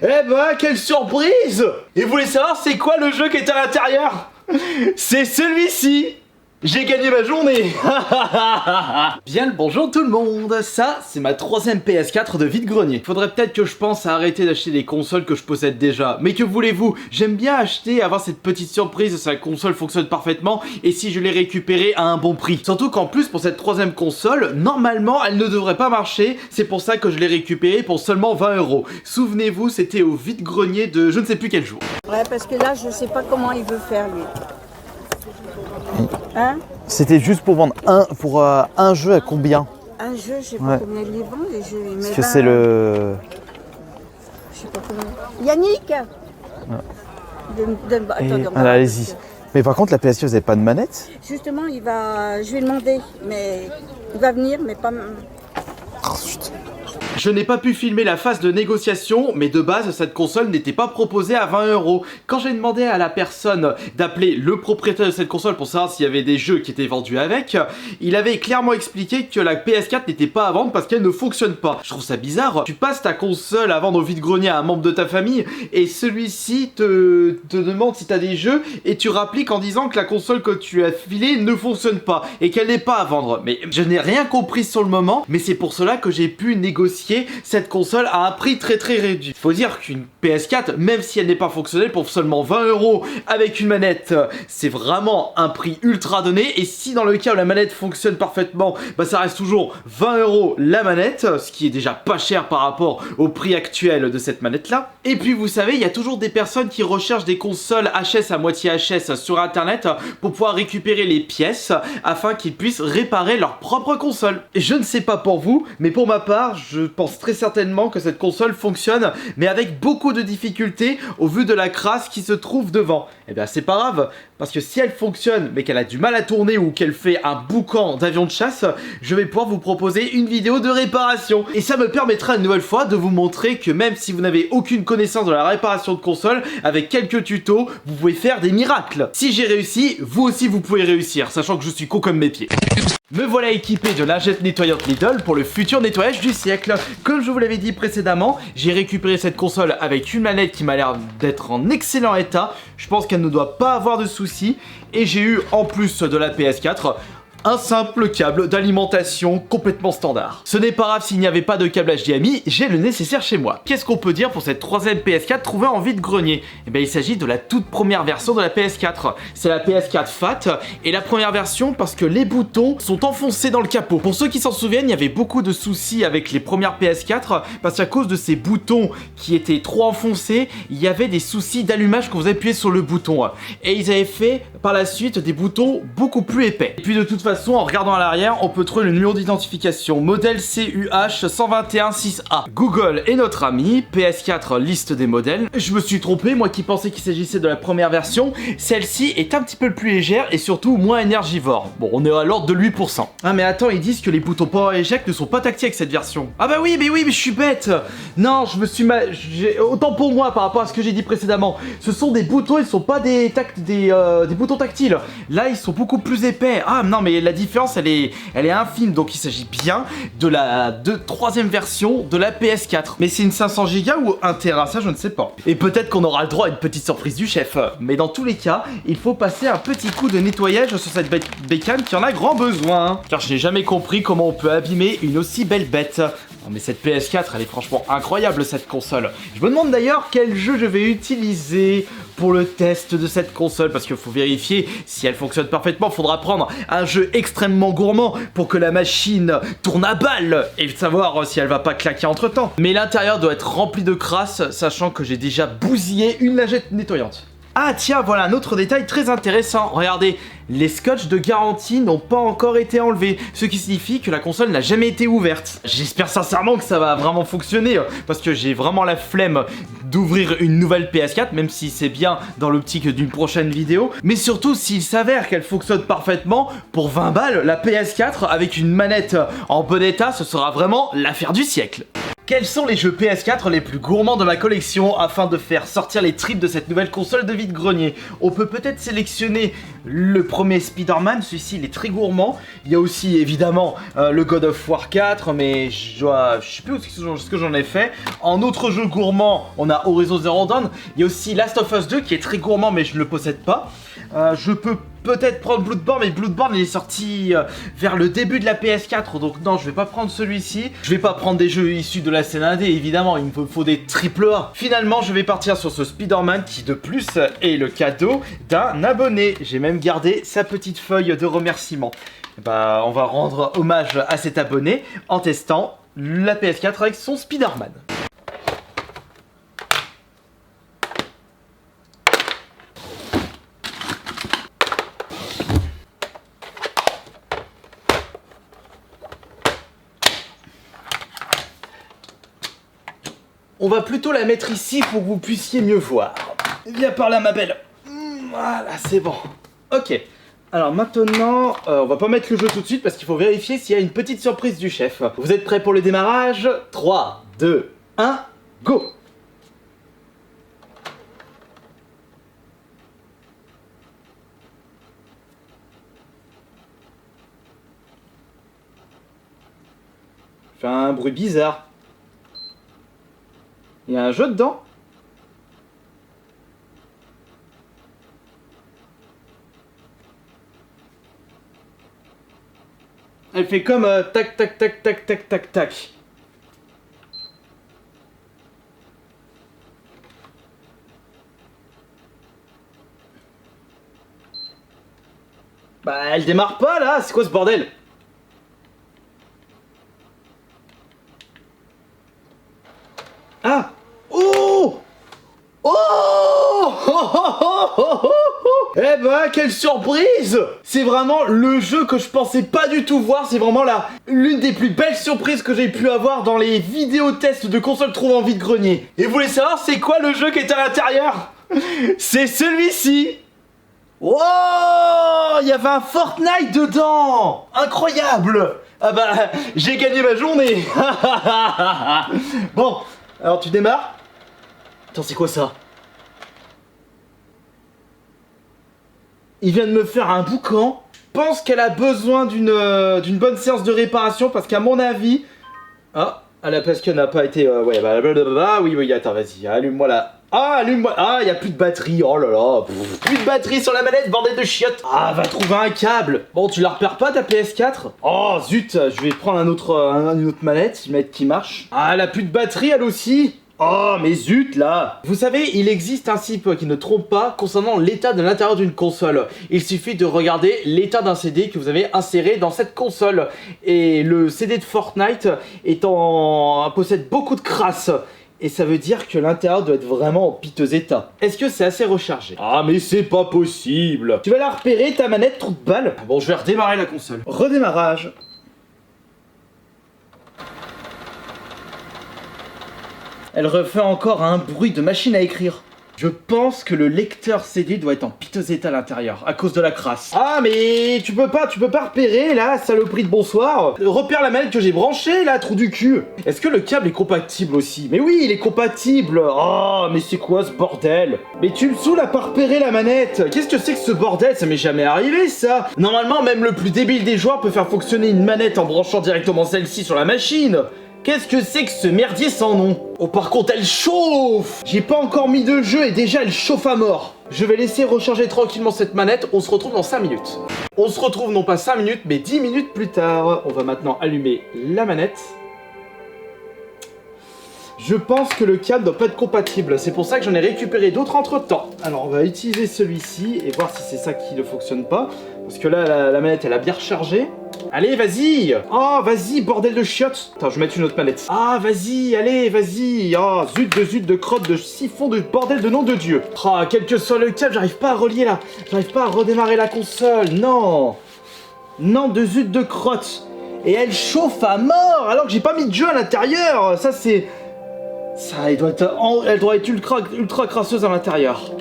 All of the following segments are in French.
Eh ben, quelle surprise! Et vous voulez savoir c'est quoi le jeu qui est à l'intérieur? C'est celui-ci! J'ai gagné ma journée. Bien le bonjour tout le monde. Ça, c'est ma 3ème PS4 de vide-grenier. Faudrait peut-être que je pense à arrêter d'acheter des consoles que je possède déjà. Mais que voulez-vous? J'aime bien acheter, avoir cette petite surprise si la console fonctionne parfaitement et si je l'ai récupérée à un bon prix. Surtout qu'en plus, pour cette 3ème console, normalement, elle ne devrait pas marcher. C'est pour ça que je l'ai récupérée pour seulement 20 €. Souvenez-vous, c'était au vide-grenier de je ne sais plus quel jour. Ouais, parce que là, je sais pas comment il veut faire, lui. Hein? C'était juste pour vendre un jeu à combien? Un jeu, je sais pas combien il les vend, les jeux. Parce que c'est le... Je sais pas combien. Yannick Attends, allez-y. Mais par contre, la PS4, vous n'avez pas de manette? Justement, je vais demander, mais il va venir, mais pas... Oh, chut. Je n'ai pas pu filmer la phase de négociation, mais de base, cette console n'était pas proposée à 20 €. Quand j'ai demandé à la personne d'appeler le propriétaire de cette console pour savoir s'il y avait des jeux qui étaient vendus avec, il avait clairement expliqué que la PS4 n'était pas à vendre parce qu'elle ne fonctionne pas. Je trouve ça bizarre. Tu passes ta console à vendre au vide-grenier à un membre de ta famille et celui-ci te demande si tu as des jeux et tu rappliques en disant que la console que tu as filée ne fonctionne pas et qu'elle n'est pas à vendre. Mais je n'ai rien compris sur le moment, mais c'est pour cela que j'ai pu négocier cette console à un prix très réduit. Faut dire qu'une PS4, même si elle n'est pas fonctionnelle, pour seulement 20 € avec une manette, c'est vraiment un prix ultra donné. Et si dans le cas où la manette fonctionne parfaitement, bah ça reste toujours 20 € la manette, ce qui est déjà pas cher par rapport au prix actuel de cette manette là. Et puis vous savez, il y a toujours des personnes qui recherchent des consoles HS à moitié HS sur internet pour pouvoir récupérer les pièces afin qu'ils puissent réparer leur propre console. Et je ne sais pas pour vous, mais pour ma part, je pense très certainement que cette console fonctionne, mais avec beaucoup de difficultés au vu de la crasse qui se trouve devant. Et bien c'est pas grave, parce que si elle fonctionne, mais qu'elle a du mal à tourner ou qu'elle fait un boucan d'avion de chasse, je vais pouvoir vous proposer une vidéo de réparation. Et ça me permettra une nouvelle fois de vous montrer que même si vous n'avez aucune connaissance de la réparation de console, avec quelques tutos, vous pouvez faire des miracles. Si j'ai réussi, vous aussi vous pouvez réussir, sachant que je suis con comme mes pieds. Me voilà équipé de lingette nettoyante Lidl pour le futur nettoyage du siècle. Comme je vous l'avais dit précédemment, j'ai récupéré cette console avec une manette qui m'a l'air d'être en excellent état. Je pense qu'elle ne doit pas avoir de soucis. Et j'ai eu, en plus de la PS4, un simple câble d'alimentation complètement standard. Ce n'est pas grave s'il n'y avait pas de câble HDMI, j'ai le nécessaire chez moi. Qu'est-ce qu'on peut dire pour cette 3ème PS4 trouvée en vide-grenier? Eh bien il s'agit de la toute première version de la PS4. C'est la PS4 Fat et la première version parce que les boutons sont enfoncés dans le capot. Pour ceux qui s'en souviennent, il y avait beaucoup de soucis avec les premières PS4 parce qu'à cause de ces boutons qui étaient trop enfoncés, il y avait des soucis d'allumage quand vous appuyez sur le bouton. Et ils avaient fait par la suite des boutons beaucoup plus épais. Et puis de toute façon, en regardant à l'arrière, on peut trouver le numéro d'identification modèle CUH 121 6A. Google est notre ami, PS4 liste des modèles. Je me suis trompé, moi qui pensais qu'il s'agissait de la première version. Celle-ci est un petit peu plus légère et surtout moins énergivore. Bon, on est à l'ordre de 8%. Ah mais attends, ils disent que les boutons Power Eject ne sont pas tactiles avec cette version. Ah bah oui, mais je suis bête. Non, je me suis mal... Autant pour moi par rapport à ce que j'ai dit précédemment. Ce sont des boutons, ils sont pas des boutons tactiles. Là, ils sont beaucoup plus épais. Ah non, mais la différence, elle est infime. Donc, il s'agit bien de la 3ème version de la PS4. Mais c'est une 500 Go ou 1 Tera, ça, je ne sais pas. Et peut-être qu'on aura le droit à une petite surprise du chef. Mais dans tous les cas, il faut passer un petit coup de nettoyage sur cette bécane qui en a grand besoin. Car je n'ai jamais compris comment on peut abîmer une aussi belle bête. Non mais cette PS4, elle est franchement incroyable cette console. Je me demande d'ailleurs quel jeu je vais utiliser pour le test de cette console parce qu'il faut vérifier si elle fonctionne parfaitement. Faudra prendre un jeu extrêmement gourmand pour que la machine tourne à balle et savoir si elle va pas claquer entre temps. Mais l'intérieur doit être rempli de crasse, sachant que j'ai déjà bousillé une lingette nettoyante. Ah tiens, voilà un autre détail très intéressant. Regardez, les scotch de garantie n'ont pas encore été enlevés, ce qui signifie que la console n'a jamais été ouverte. J'espère sincèrement que ça va vraiment fonctionner, parce que j'ai vraiment la flemme d'ouvrir une nouvelle PS4, même si c'est bien dans l'optique d'une prochaine vidéo. Mais surtout, s'il s'avère qu'elle fonctionne parfaitement, pour 20 balles, la PS4 avec une manette en bon état, ce sera vraiment l'affaire du siècle. Quels sont les jeux PS4 les plus gourmands de ma collection afin de faire sortir les tripes de cette nouvelle console de vide-grenier? On peut peut-être sélectionner le premier Spider-Man, celui-ci il est très gourmand. Il y a aussi évidemment le God of War 4, mais je sais plus ce que j'en ai fait. En autre jeu gourmand, on a Horizon Zero Dawn. Il y a aussi Last of Us 2 qui est très gourmand, mais je ne le possède pas. Je peux peut-être prendre Bloodborne, mais Bloodborne il est sorti vers le début de la PS4, donc non, je vais pas prendre celui-ci. Je vais pas prendre des jeux issus de la scène indé, évidemment, il me faut des AAA. Finalement, je vais partir sur ce Spider-Man qui, de plus, est le cadeau d'un abonné. J'ai même gardé sa petite feuille de remerciement. Bah, on va rendre hommage à cet abonné en testant la PS4 avec son Spider-Man. On va plutôt la mettre ici pour que vous puissiez mieux voir. Viens par là, ma belle. Voilà, c'est bon. Ok. Alors maintenant, on va pas mettre le jeu tout de suite parce qu'il faut vérifier s'il y a une petite surprise du chef. Vous êtes prêts pour le démarrage? 3, 2, 1, go! Fait un bruit bizarre. Il y a un jeu dedans? Elle fait comme tac tac tac tac tac tac tac. Bah elle démarre pas là, c'est quoi ce bordel? Ah! Oh! Oh! Eh ben, quelle surprise! C'est vraiment le jeu que je pensais pas du tout voir, c'est vraiment l'une des plus belles surprises que j'ai pu avoir dans les vidéos tests de consoles trouvées en vide-grenier. Et vous voulez savoir c'est quoi le jeu qui est à l'intérieur? C'est celui-ci! Wow! Il y avait un Fortnite dedans! Incroyable! Ah bah, j'ai gagné ma journée! Bon, alors tu démarres? Attends, c'est quoi ça? Il vient de me faire un boucan. Je pense qu'elle a besoin d'une bonne séance de réparation parce qu'à mon avis... Ah, parce qu'elle n'a pas été... ouais, bah, blablabla. Oui, attends, vas-y, allume-moi là. Ah, allume-moi. Ah, il y a plus de batterie. Oh là là. Plus de batterie sur la manette, bordel de chiottes. Ah, va trouver un câble. Bon, tu la repères pas ta PS4? Oh, zut, je vais prendre une autre manette qui marche. Ah, elle a plus de batterie, elle aussi. Oh, mais zut, là! Vous savez, il existe un site qui ne trompe pas concernant l'état de l'intérieur d'une console. Il suffit de regarder l'état d'un CD que vous avez inséré dans cette console. Et le CD de Fortnite possède beaucoup de crasse. Et ça veut dire que l'intérieur doit être vraiment en piteux état. Est-ce que c'est assez rechargé? Ah, mais c'est pas possible! Tu vas la repérer, ta manette, trou de balle? Bon, je vais redémarrer la console. Redémarrage. Elle refait encore un bruit de machine à écrire. Je pense que le lecteur CD doit être en piteux état à l'intérieur, à cause de la crasse. Ah mais tu peux pas repérer là, saloperie de bonsoir. Repère la manette que j'ai branchée là, trou du cul. Est-ce que le câble est compatible aussi? Mais oui, il est compatible. Oh, mais c'est quoi ce bordel? Mais tu me saoules à pas repérer la manette. Qu'est-ce que c'est que ce bordel? Ça m'est jamais arrivé ça. Normalement, même le plus débile des joueurs peut faire fonctionner une manette en branchant directement celle-ci sur la machine. Qu'est-ce que c'est que ce merdier sans nom? Oh, par contre, elle chauffe! J'ai pas encore mis de jeu et déjà elle chauffe à mort. Je vais laisser recharger tranquillement cette manette, on se retrouve dans 5 minutes. On se retrouve non pas 5 minutes, mais 10 minutes plus tard. On va maintenant allumer la manette. Je pense que le câble doit pas être compatible, c'est pour ça que j'en ai récupéré d'autres entre temps. Alors on va utiliser celui-ci et voir si c'est ça qui ne fonctionne pas. Parce que là, la manette elle a bien rechargé. Allez, vas-y! Oh, vas-y, bordel de chiottes! Attends, je vais mettre une autre manette. Ah, vas-y, allez, vas-y! Oh, zut de crotte, de siphon, de bordel de nom de Dieu! Oh, quel que soit le câble, j'arrive pas à relier là! J'arrive pas à redémarrer la console, non! Non, de zut de crotte! Et elle chauffe à mort alors que j'ai pas mis de jeu à l'intérieur! Ça, c'est... Ça, elle doit être ultra crasseuse à l'intérieur.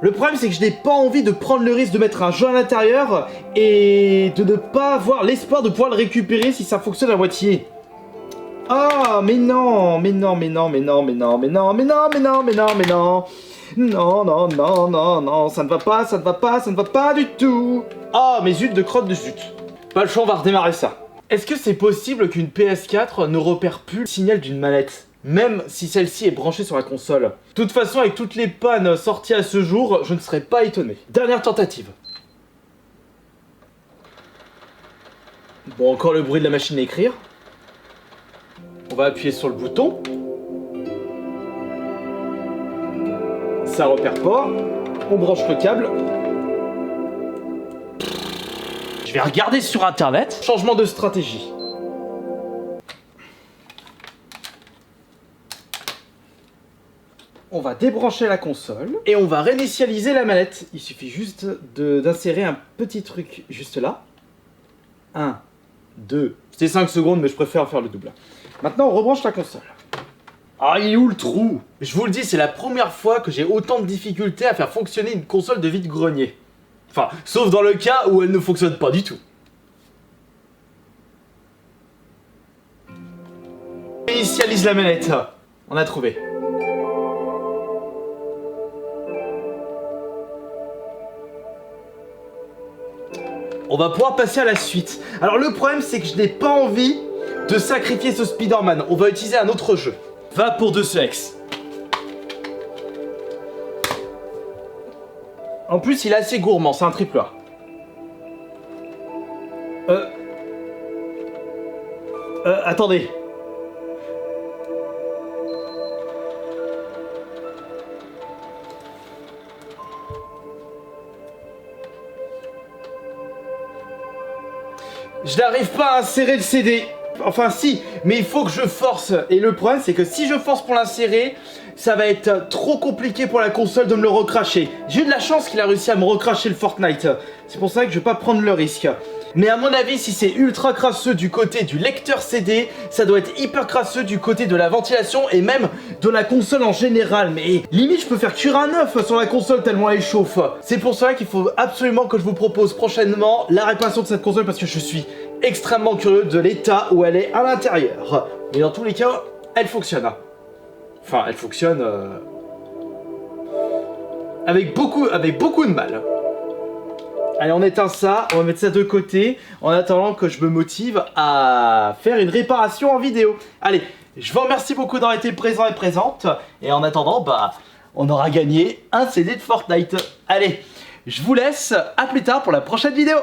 Le problème, c'est que je n'ai pas envie de prendre le risque de mettre un jeu à l'intérieur et de ne pas avoir l'espoir de pouvoir le récupérer si ça fonctionne à moitié. Ah, mais non, mais non, mais non, mais non, mais non, mais non, mais non, mais non, mais non, mais non. Non, non, non, non, non, ça ne va pas, ça ne va pas, ça ne va pas du tout. Ah, mes zut de crotte de zut. Pas le choix, on va redémarrer ça. Est-ce que c'est possible qu'une PS4 ne repère plus le signal d'une manette, même si celle-ci est branchée sur la console? De toute façon, avec toutes les pannes sorties à ce jour, je ne serais pas étonné. Dernière tentative. Bon, encore le bruit de la machine à écrire. On va appuyer sur le bouton. Ça repère pas. On branche le câble. Je vais regarder sur internet. Changement de stratégie. On va débrancher la console et on va réinitialiser la manette. Il suffit juste d'insérer un petit truc juste là. 1, 2. C'était 5 secondes, mais je préfère faire le double. Maintenant, on rebranche la console. Ah, il est où le trou? Je vous le dis, c'est la première fois que j'ai autant de difficultés à faire fonctionner une console de vide-grenier. Enfin, sauf dans le cas où elle ne fonctionne pas du tout. Initialise la manette. On a trouvé. On va pouvoir passer à la suite. Alors le problème, c'est que je n'ai pas envie de sacrifier ce Spider-Man. On va utiliser un autre jeu. Va pour Deus Ex. En plus, il est assez gourmand, c'est un triple A. Attendez. Je n'arrive pas à insérer le CD. Enfin si, mais il faut que je force. Et le problème, c'est que si je force pour l'insérer, ça va être trop compliqué pour la console de me le recracher. J'ai eu de la chance qu'il a réussi à me recracher le Fortnite. C'est pour ça que je vais pas prendre le risque. Mais à mon avis, si c'est ultra crasseux du côté du lecteur CD, ça doit être hyper crasseux du côté de la ventilation et même de la console en général. Mais limite, je peux faire cuire un œuf sur la console tellement elle chauffe. C'est pour ça qu'il faut absolument que je vous propose prochainement la réparation de cette console parce que je suis extrêmement curieux de l'état où elle est à l'intérieur. Mais dans tous les cas, elle fonctionne. Enfin, elle fonctionne avec beaucoup de mal. Allez, on éteint ça, on va mettre ça de côté en attendant que je me motive à faire une réparation en vidéo. Allez, je vous remercie beaucoup d'avoir été présent et présente. Et en attendant, bah, on aura gagné un CD de Fortnite. Allez, je vous laisse, à plus tard pour la prochaine vidéo.